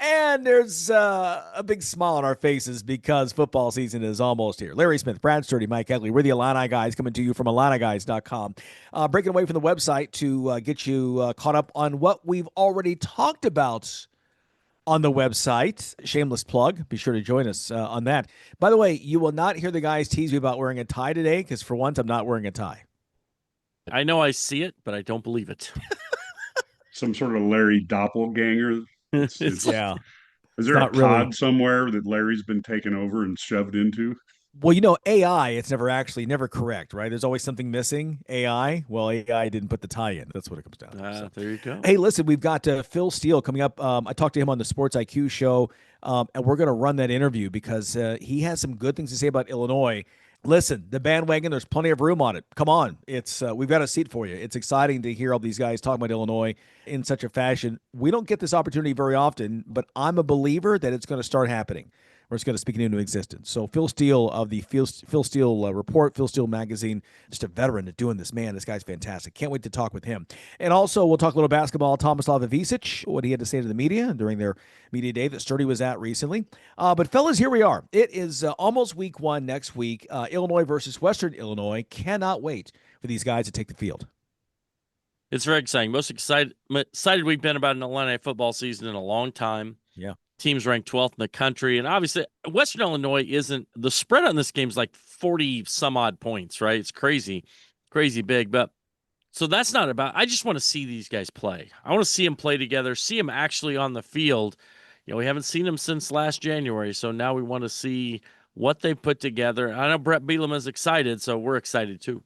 And there's a big smile on our faces because football season is almost here. Larry Smith, Brad Sturdy, Mike Cagley. We're the Illini Guys coming to you from IlliniGuys.com. Breaking away from the website to get you caught up on what we've already talked about on the website. Shameless plug. Be sure to join us on that. By the way, you will not hear the guys tease me about wearing a tie today because for once, I'm not wearing a tie. I know I see it, but I don't believe it. Some sort of Larry doppelganger. It's like, Yeah, Is it's there a not really. pod somewhere that Larry's been taken over and shoved into? Well, AI, it's never correct, right? There's always something missing. AI, well, AI didn't put the tie in. That's what it comes down to. So. there you go. Hey, listen, we've got Phil Steele coming up. I talked to him on the Sports IQ show, and we're going to run that interview because he has some good things to say about Illinois. Listen, the bandwagon, there's plenty of room on it. Come on. It's we've got a seat for you. It's exciting to hear all these guys talking about Illinois in such a fashion. We don't get this opportunity very often, but I'm a believer that it's going to start happening. We're just going to speak it into existence. So Phil Steele of the Phil Steele Report, Phil Steele Magazine, just a veteran at doing this. Man, this guy's fantastic. Can't wait to talk with him. And also, we'll talk a little basketball. Tomislav Ivisic, what he had to say to the media during their media day that Sturdy was at recently. But fellas, here we are. It is almost week one next week. Illinois versus Western Illinois. Cannot wait for these guys to take the field. It's very exciting. Most excited we've been about an Illini football season in a long time. Yeah. Team's ranked 12th in the country. And obviously, Western Illinois isn't – the spread on this game is like 40-some-odd points, right? It's crazy big. But so that's not about – I just want to see these guys play. I want to see them play together, see them actually on the field. We haven't seen them since last January, so now we want to see what they put together. I know Brett Bielema is excited, so we're excited too.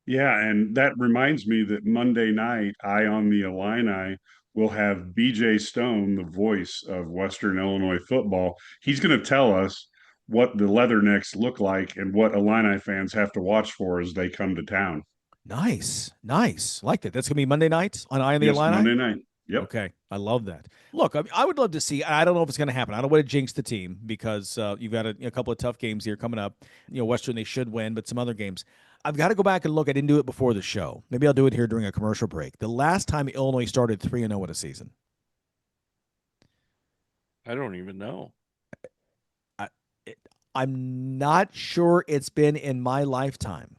Yeah, and that reminds me that Monday night, Eye on the Illini will have BJ Stone, the voice of Western Illinois football. He's going to tell us what the Leathernecks look like and what Illini fans have to watch for as they come to town. Nice. Like that. That's going to be Monday night on Eye on the Yes, Illini? Monday night. Yep. Okay, I love that. Look, I would love to see. I don't know if it's going to happen. I don't want to jinx the team because you've got a couple of tough games here coming up. Western they should win, but some other games. I've got to go back and look. I didn't do it before the show. Maybe I'll do it here during a commercial break. The last time Illinois started 3-0 in a season. I don't even know. I'm not sure it's been in my lifetime.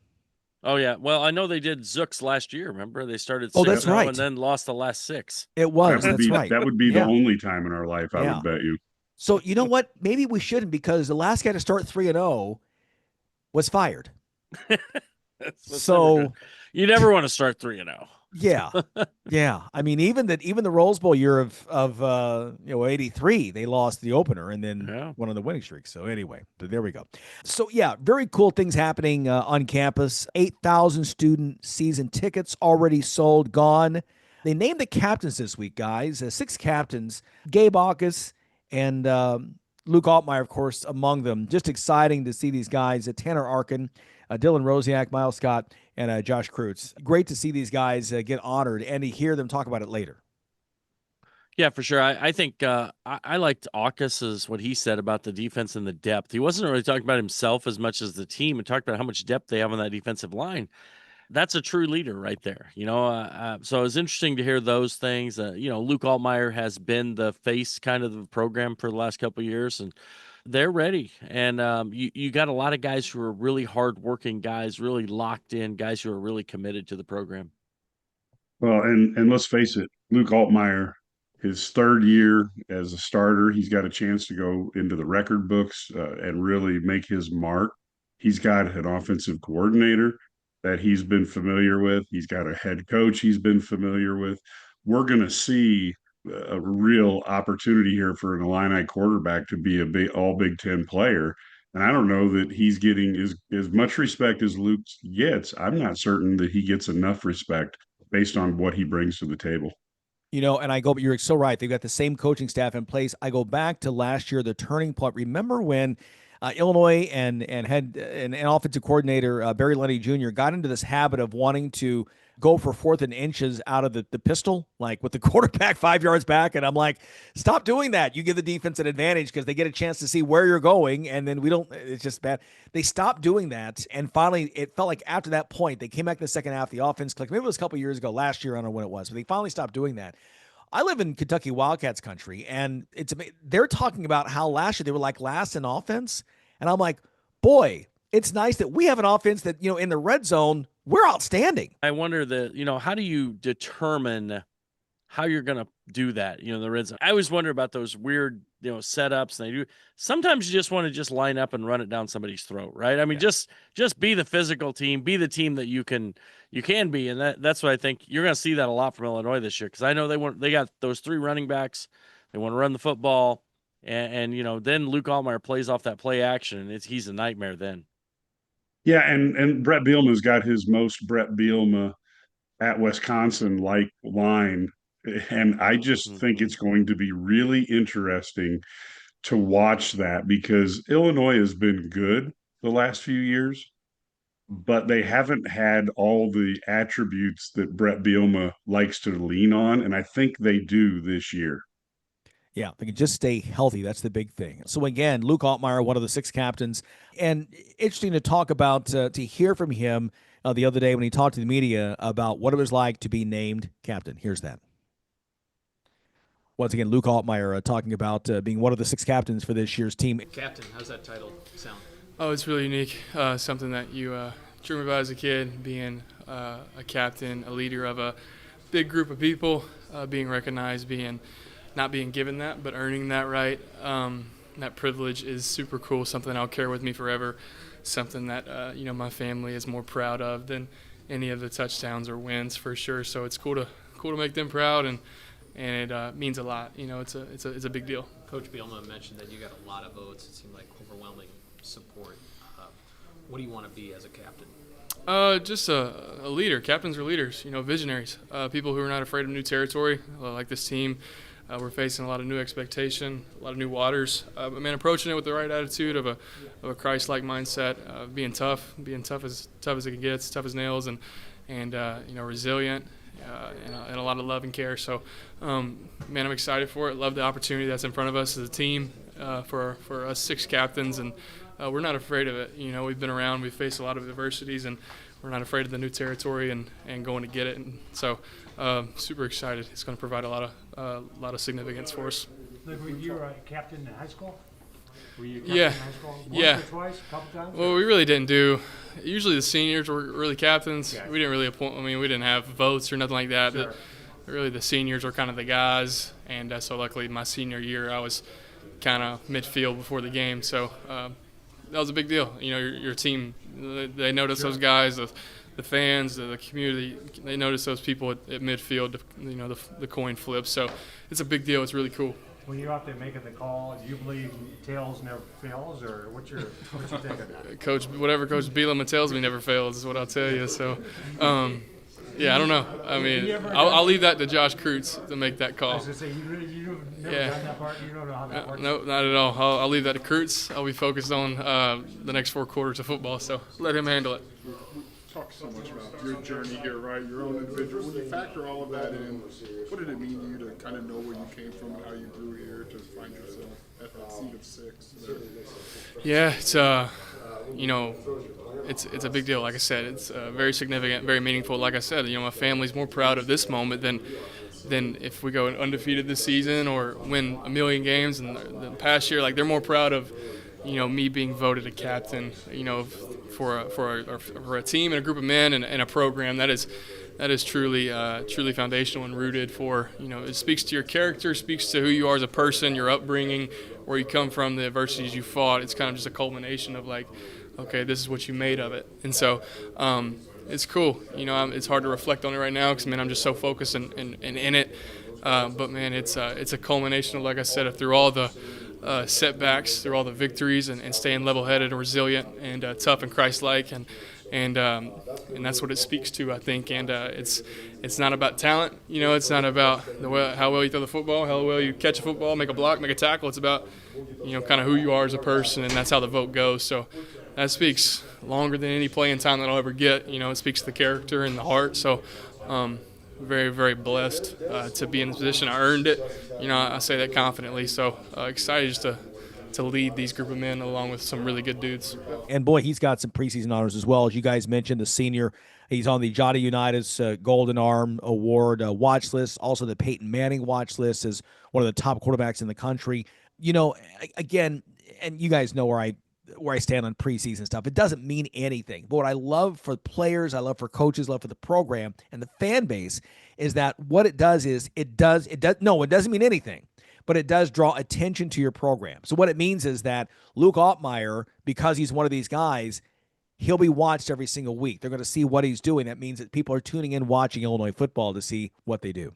Oh, yeah. Well, I know they did Zooks last year. Remember? They started 6-0 that's right. and then lost the last 6. It was. That's right. That would be the only time in our life, I would bet you. So, you know what? Maybe we shouldn't because the last guy to start 3-0 was fired. So you never want to start 3-0. Yeah. I mean, even the Rose Bowl year of 83, they lost the opener and then won on the winning streak. So anyway, there we go. So yeah, very cool things happening on campus. 8,000 student season tickets already sold, gone. They named the captains this week, guys. 6 captains, Gabe Aukus and Luke Altmyer, of course, among them. Just exciting to see these guys. Tanner Arkin, Dylan Rosiak, Miles Scott, and Josh Kreutz. Great to see these guys get honored and to hear them talk about it later. Yeah, for sure. I think I liked Aukus's what he said about the defense and the depth. He wasn't really talking about himself as much as the team and talked about how much depth they have on that defensive line. That's a true leader right there, so it's interesting to hear those things. Luke Altmyer has been the face kind of the program for the last couple of years, and they're ready. And you got a lot of guys who are really hardworking guys, really locked in guys who are really committed to the program. Well, and let's face it, Luke Altmyer, his third year as a starter, he's got a chance to go into the record books and really make his mark. He's got an offensive coordinator that he's been familiar with. He's got a head coach he's been familiar with. We're going to see a real opportunity here for an Illini quarterback to be a all Big Ten player. And I don't know that he's getting as much respect as Luke gets. I'm not certain that he gets enough respect based on what he brings to the table. But you're so right. They've got the same coaching staff in place. I go back to last year, the turning point. Remember when Illinois and had an offensive coordinator, Barry Lenny Jr., got into this habit of wanting to go for 4th and inches out of the pistol, like with the quarterback 5 yards back. And I'm like, stop doing that. You give the defense an advantage because they get a chance to see where you're going. And then it's just bad. They stopped doing that. And finally, it felt like after that point, they came back in the second half, the offense clicked. Maybe it was a couple years ago, last year, I don't know when it was, but they finally stopped doing that. I live in Kentucky Wildcats country, and they're talking about how last year they were like last in offense, and I'm like, boy, it's nice that we have an offense that in the red zone we're outstanding. I wonder how do you determine how you're going to do that, the red zone. I always wonder about those weird, setups. And sometimes you just want to just line up and run it down somebody's throat, right? I mean, just be the physical team, be the team that you can be. And that's what I think you're going to see that a lot from Illinois this year. Cause I know they got those 3 running backs. They want to run the football and then Luke Altmyer plays off that play action and he's a nightmare then. Yeah. And Brett Bielema's got his most Brett Bielema at Wisconsin like line. And I just think it's going to be really interesting to watch that because Illinois has been good the last few years, but they haven't had all the attributes that Brett Bielema likes to lean on. And I think they do this year. Yeah, they can just stay healthy. That's the big thing. So again, Luke Altmyer, one of the 6 captains, and interesting to talk about, to hear from him the other day when he talked to the media about what it was like to be named captain. Here's that. Once again, Luke Altmyer talking about being one of the 6 captains for this year's team. Captain, how's that title sound? Oh, it's really unique. Something that you dream about as a kid, being a captain, a leader of a big group of people, being recognized, not being given that, but earning that right. That privilege is super cool, something I'll carry with me forever, something that my family is more proud of than any of the touchdowns or wins for sure. So it's cool to make them proud, and it means a lot. It's a big deal. Coach Bielema mentioned that you got a lot of votes. It seemed like overwhelming support. What do you want to be as a captain? Just a leader. Captains are leaders, visionaries, people who are not afraid of new territory, like this team. We're facing a lot of new expectation, a lot of new waters. But man, approaching it with the right attitude of a Christ-like mindset, being tough as it gets, tough as nails, and resilient, and a lot of love and care. So, man, I'm excited for it. Love the opportunity that's in front of us as a team for us 6 captains, and we're not afraid of it. We've been around, we've faced a lot of adversities, and we're not afraid of the new territory and going to get it. And so, super excited. It's going to provide a lot of significance for us. Look, were you a captain in high school? Were you a captain Yeah. in high school? Yeah. Once or twice? A couple times? Well, we really didn't do. Usually the seniors were really captains. Okay. We didn't really appoint. We didn't have votes or nothing like that. Sure. Really, the seniors were kind of the guys. And so luckily my senior year, I was kind of midfield before the game. So that was a big deal. Your team, they notice those guys, the fans, the community, they notice those people at midfield, the coin flip. So it's a big deal. It's really cool. When you're out there making the call, do you believe tails never fails, or what's your take on that? Whatever Coach Bielema tells me never fails is what I'll tell you. So, yeah, I don't know. I mean, I'll leave that to Josh Kreutz to make that I call. was going to say, you've never done that part? You don't know how that works? No, not at all. I'll leave that to Kreutz. I'll be focused on the next 4 quarters of football, so let him handle it. Talk so much about your journey here, right? Your own individual. When you factor all of that in, what did it mean to you to kind of know where you came from and how you grew here to find yourself at that seat of 6? Yeah, it's a big deal. Like I said, it's very significant, very meaningful. Like I said, my family's more proud of this moment than if we go undefeated this season or win a million games in the past year. Like, they're more proud of me being voted a captain, for a team and a group of men and a program that is truly foundational and rooted for, it speaks to your character, speaks to who you are as a person, your upbringing, where you come from, the adversities you fought. It's kind of just a culmination of like, okay, this is what you made of it. And so it's cool. It's hard to reflect on it right now because, man, I'm just so focused and in it. But, man, it's a culmination of, like I said, through all the setbacks, through all the victories, and staying level-headed and resilient and tough and Christ-like, and that's what it speaks to, I think. And it's not about talent, it's not about how well you throw the football, how well you catch a football, make a block, make a tackle. It's about kind of who you are as a person, and that's how the vote goes. So that speaks longer than any playing time that I'll ever get. It speaks to the character and the heart. So very, very blessed to be in this position. I earned it. I say that confidently. So excited just to lead these group of men along with some really good dudes. And boy, he's got some preseason honors as well. As you guys mentioned, the senior, he's on the Johnny Unitas Golden Arm Award watch list, also the Peyton Manning watch list as one of the top quarterbacks in the country. You know, again, and you guys know where I stand on preseason stuff. It doesn't mean anything. But what I love for players, I love for coaches, love for the program and the fan base is that what it does is it doesn't mean anything, but it does draw attention to your program. So what it means is that Luke Altmyer, because he's one of these guys, he'll be watched every single week. They're going to see what he's doing. That means that people are tuning in, watching Illinois football to see what they do.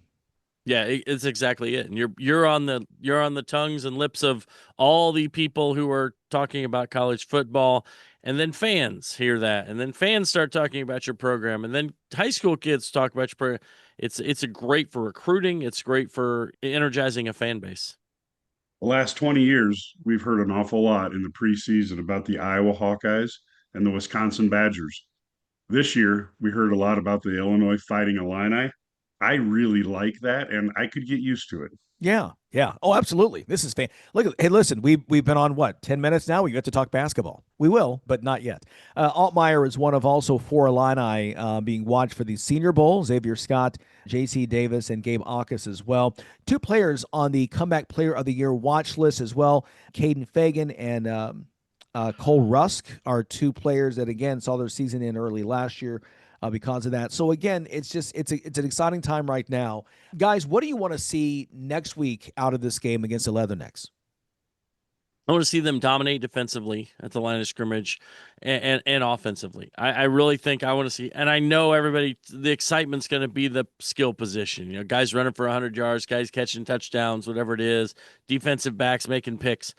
Yeah, it's exactly it. And you're on the tongues and lips of all the people who are talking about college football, and then fans hear that, and then fans start talking about your program, and then high school kids talk about your program. It's a great for recruiting. It's great for energizing a fan base. The last 20 years, we've heard an awful lot in the preseason about the Iowa Hawkeyes and the Wisconsin Badgers. This year, we heard a lot about the Illinois Fighting Illini. I really like that, and I could get used to it. Yeah. Oh, absolutely. This is Look, hey, listen, we've been on 10 minutes now. We get to talk basketball. We will, but not yet. Altmyer is one of also 4 Illini being watched for the Senior Bowl. Xavier Scott, J.C. Davis, and Gabe Aukus as well. 2 players on the Comeback Player of the Year watch list as well. Caden Fagan and Cole Rusk are 2 players that, again, saw their season in early last year. Because of that. So again, it's an exciting time right now. Guys, what do you want to see next week out of this game against the Leathernecks? I want to see them dominate defensively at the line of scrimmage and offensively. I really think I want to see, and I know the excitement's going to be the skill position. You know, guys running for 100 yards, guys catching touchdowns, whatever it is, defensive backs making picks.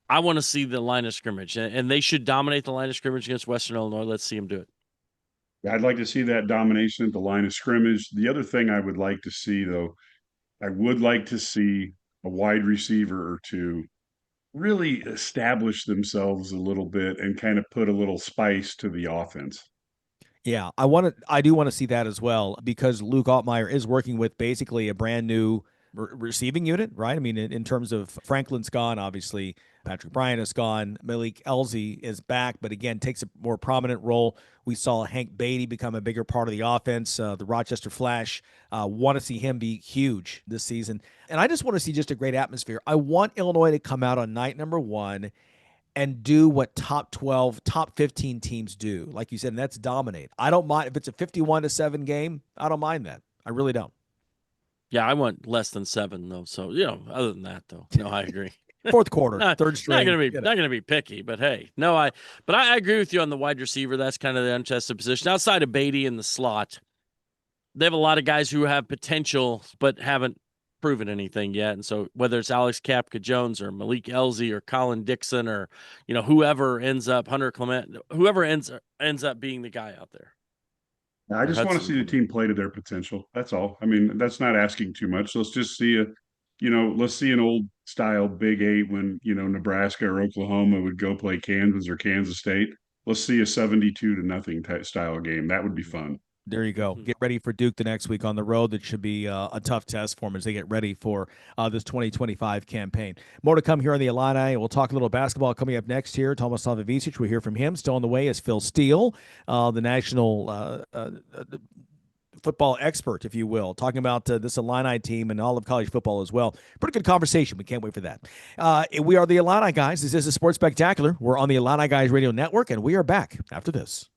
I want to see the line of scrimmage, and they should dominate the line of scrimmage against Western Illinois. Let's see them do it. I'd like to see that domination at the line of scrimmage. The other thing I would like to see, though, I would like to see a wide receiver or 2 really establish themselves a little bit and kind of put a little spice to the offense. Yeah, I do want to see that as well because Luke Altmyer is working with basically a brand new receiving unit, right? I mean, in terms of Franklin's gone, obviously Patrick Bryant is gone. Malik Elzy is back, but again, takes a more prominent role. We saw Hank Beatty become a bigger part of the offense. The Rochester Flash, want to see him be huge this season. And I just want to see just a great atmosphere. I want Illinois to come out on night number 1 and do what top 12, top 15 teams do. Like you said, and that's dominate. I don't mind if it's a 51-7 game. I don't mind that. I really don't. Yeah, I want less than 7 though. So, other than that though, no, I agree. Fourth quarter, third string. Not gonna be picky, but hey, no, I agree with you on the wide receiver. That's kind of the untested position. Outside of Beatty in the slot, they have a lot of guys who have potential but haven't proven anything yet. And so whether it's Alex Kapka Jones or Malik Elzy or Colin Dixon or whoever ends up Hunter Clement, whoever ends up being the guy out there. I just want to see the team play to their potential. That's all. I mean, that's not asking too much. Let's just see let's see an old style Big 8 when, Nebraska or Oklahoma would go play Kansas or Kansas State. Let's see a 72-0 type style game. That would be fun. There you go. Get ready for Duke the next week on the road. That should be a tough test for them as they get ready for this 2025 campaign. More to come here on the Illini. We'll talk a little basketball coming up next here. Tomas Savavicic, we'll hear from him. Still on the way is Phil Steele, the national football expert, if you will, talking about this Illini team and all of college football as well. Pretty good conversation. We can't wait for that. We are the Illini Guys. This is a Sports Spectacular. We're on the Illini Guys Radio Network, and we are back after this.